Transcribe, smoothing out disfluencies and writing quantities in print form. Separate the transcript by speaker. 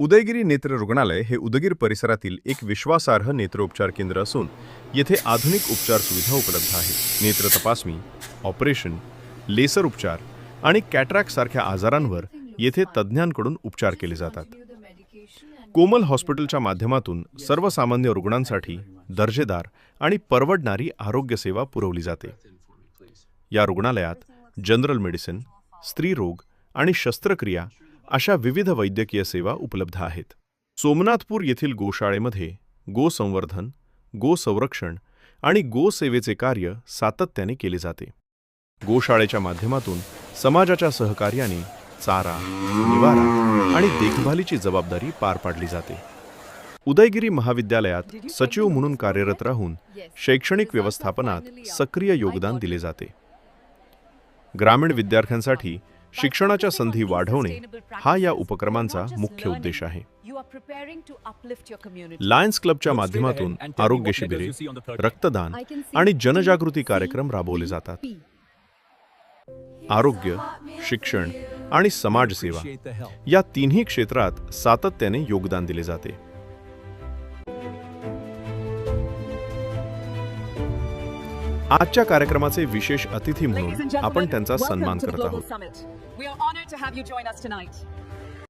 Speaker 1: उदयगिरी नेत्र रुग्णालय हे उदगीर परिसरातील एक विश्वासार्ह नेत्रोपचार केंद्र असून येथे आधुनिक उपचार सुविधा उपलब्ध आहेत. नेत्र तपासणी, ऑपरेशन, लेसर उपचार आणि कॅटरॅक्ट सारख्या आजारांवर येथे तज्ज्ञांकडून उपचार केले जातात. कोमल हॉस्पिटलच्या माध्यमातून सर्वसामान्य रुग्णांसाठी दर्जेदार आणि परवडणारी आरोग्य सेवा पुरवली जाते. या रुग्णालयात जनरल मेडिसिन, स्त्रीरोग आणि शस्त्रक्रिया अशा विविध वैद्यकीय सेवा उपलब्ध आहेत. सोमनाथपूर येथील गोशाळेमध्ये गोसंवर्धन, गोसंरक्षण आणि गोसेवेचे कार्य सातत्याने केले जाते. गोशाळेच्या माध्यमातून समाजाच्या सहकार्याने चारा, निवारा आणि देखभालीची जबाबदारी पार पाडली जाते. उदयगिरी महाविद्यालयात सचिव म्हणून कार्यरत राहून शैक्षणिक व्यवस्थापनात सक्रिय योगदान दिले जाते. ग्रामीण विद्यार्थ्यांसाठी शिक्षणाच्या संधी वाढवणे हा या उपक्रमांचा मुख्य उद्देश आहे. लायन्स क्लबच्या माध्यमातून आरोग्य शिबिरे, रक्तदान आणि जनजागृती कार्यक्रम राबवले जातात. आरोग्य, शिक्षण आणि समाजसेवा या तिन्ही क्षेत्रात सातत्याने योगदान दिले जाते. आजच्या कार्यक्रमाचे विशेष अतिथी म्हणून आपण त्यांचा सन्मान करत आहोत.
Speaker 2: We are honored to have you join us tonight.